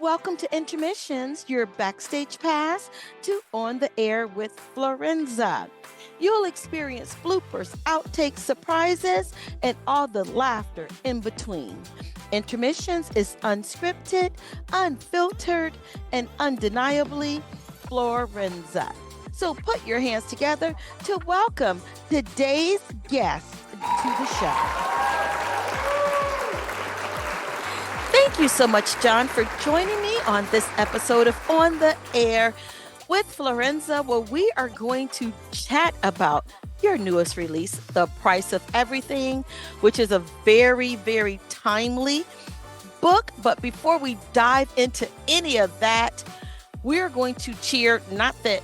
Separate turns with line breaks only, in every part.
welcome to Intermissions, your backstage pass to On the Air with Florenza. You'll experience bloopers, outtakes, surprises, and all the laughter in between. Intermissions is unscripted, unfiltered, and undeniably Florenza. So put your hands together to welcome today's guest to the show. Thank you so much, Jon, for joining me on this episode of On the Air with Florenza, where we are going to chat about your newest release, The Price of Everything, which is a very, very timely book. But before we dive into any of that, we're going to cheer, not that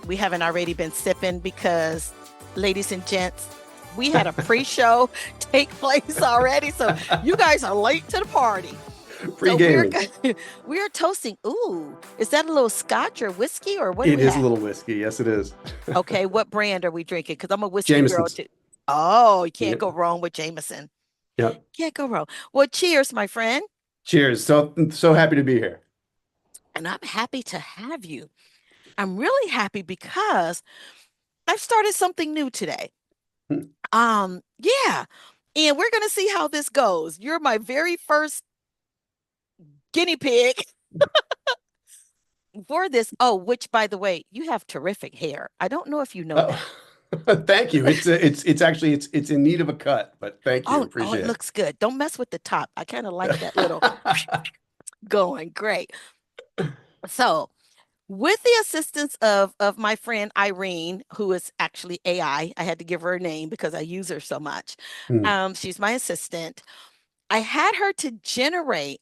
we haven't already been sipping, because, ladies and gents, we had a pre-show take place already, so you guys are late to the party.
Pre-gaming.
So we are toasting. Ooh, is that a little scotch or whiskey or what?
It is a little whiskey. Yes, it is.
Okay, what brand are we drinking? Because I'm a whiskey
Jameson's.
girl too. Oh, you can't go wrong with Jameson.
Yeah,
can't go wrong. Well, cheers, my friend.
Cheers. So happy to be here.
And I'm happy to have you. I'm really happy because I've started something new today. Yeah. And we're going to see how this goes. You're my very first guinea pig for this. Oh, which, by the way, you have terrific hair. I don't know if you know that.
Thank you. It's actually in need of a cut, but thank you. Appreciate
it. Looks good. Don't mess with the top. I kind of like that little going. Great. So, with the assistance of my friend Irene, who is actually AI, I had to give her a name because I use her so much. She's my assistant. I had her to generate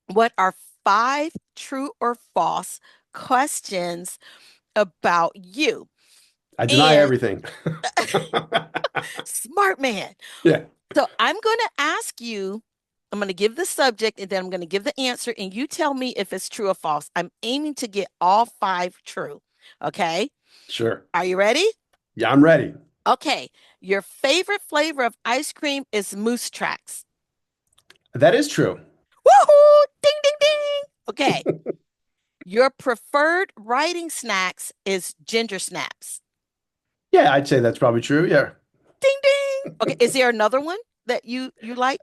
what are 5 true or false questions about you.
I deny everything.
Smart man.
Yeah.
So I'm going to ask you, I'm going to give the subject and then I'm going to give the answer and you tell me if it's true or false. I'm aiming to get all 5 true. Okay.
Sure.
Are you ready?
Yeah, I'm ready.
Okay. Your favorite flavor of ice cream is Moose Tracks.
That is true.
Woohoo! Ding, ding, ding. Okay. Your preferred writing snacks is ginger snaps.
Yeah, I'd say that's probably true. Yeah.
Ding, ding. Okay. Is there another one that you like?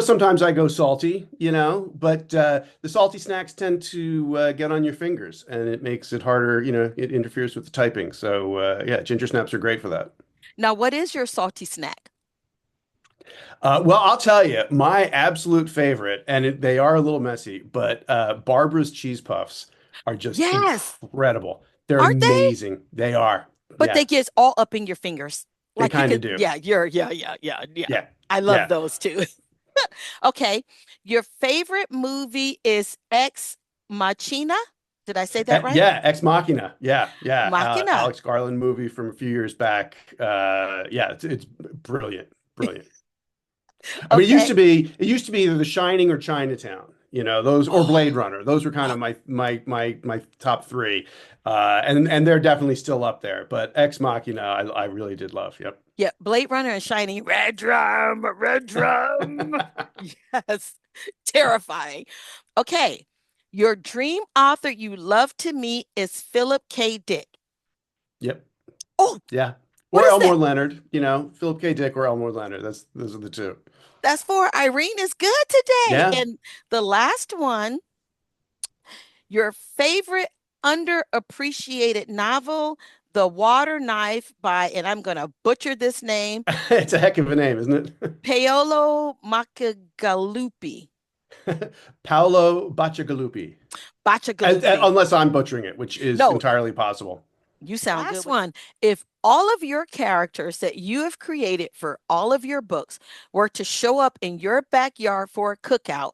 Sometimes I go salty, but the salty snacks tend to get on your fingers and it makes it harder, it interferes with the typing. So yeah, ginger snaps are great for that.
Now, what is your salty snack?
Well, I'll tell you, my absolute favorite, and they are a little messy, but Barbara's cheese puffs are just incredible. They're amazing. They are.
But they get all up in your fingers.
Like they kind of do.
Yeah, yeah. I love those too. Okay. Your favorite movie is Ex Machina? Did I say that right?
Yeah, Ex Machina. Yeah.
Machina.
Alex Garland movie from a few years back. It's brilliant. Brilliant. I mean, it used to be either The Shining or Chinatown, those, or Blade Runner. Those were kind of my top 3. And they're definitely still up there, but Ex Machina, I really did love. Yep.
Yeah. Blade Runner and Shining. Red drum. Yes. Terrifying. Okay. Your dream author you love to meet is Philip K. Dick.
Yep.
Oh,
yeah. Or Elmore Leonard, Philip K. Dick or Elmore Leonard. Those are the 2.
That's 4. Irene is good today.
Yeah.
And the last one, your favorite underappreciated novel, The Water Knife by, and I'm going to butcher this name.
It's a heck of a name, isn't it?
Paolo Bacigalupi.
Paolo Bacigalupi. Unless I'm butchering it, which is entirely possible.
You sound good. Last one. If all of your characters that you have created for all of your books were to show up in your backyard for a cookout,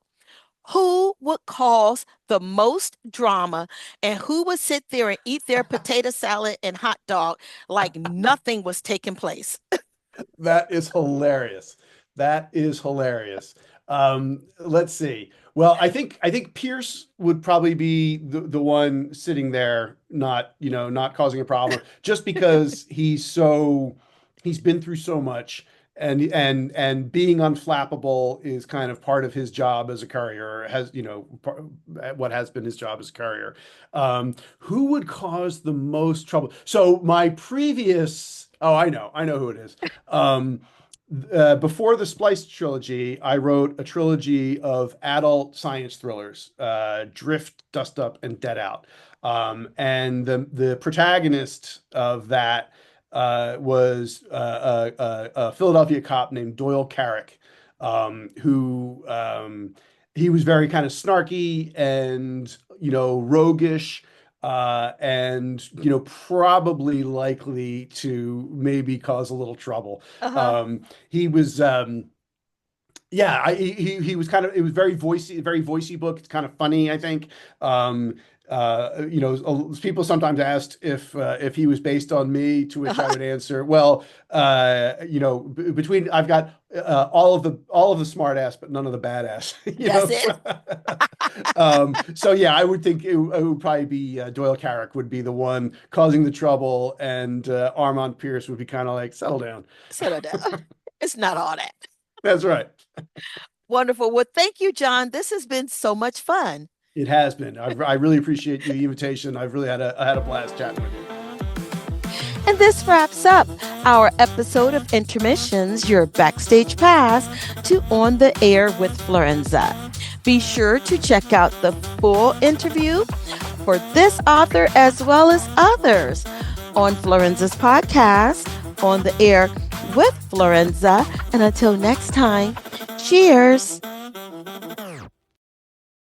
who would cause the most drama and who would sit there and eat their potato salad and hot dog like nothing was taking place?
That is hilarious. Let's see. Well, I think Pierce would probably be the one sitting there, not causing a problem, just because he's been through so much and being unflappable is kind of part of his job as a courier, what has been his job as a courier. Who would cause the most trouble? So my previous, oh, I know who it is. Before the Splice trilogy, I wrote a trilogy of adult science thrillers, Drift, Dust Up, and Dead Out. And the protagonist of that was a Philadelphia cop named Doyle Carrick, who he was very kind of snarky and roguish, and probably likely to maybe cause a little trouble.
Uh-huh.
He was yeah, he was kind of, it was very voicey book. It's kind of funny, I think. People sometimes asked if he was based on me, to which I
Uh-huh.
would answer, well, between I've got all of the smart ass, but none of the badass,
That's it.
So yeah, I would think it would probably be Doyle Carrick would be the one causing the trouble, and Armand Pierce would be kind of like, settle down.
Settle down. It's not all that.
That's right.
Wonderful. Well, thank you, John. This has been so much fun.
It has been. I really appreciate the invitation. I've really I had a blast chatting with you.
And this wraps up our episode of Intermissions, your backstage pass to On the Air with Florenza. Be sure to check out the full interview for this author as well as others on Florenza's podcast, On the Air with Florenza. And until next time, cheers.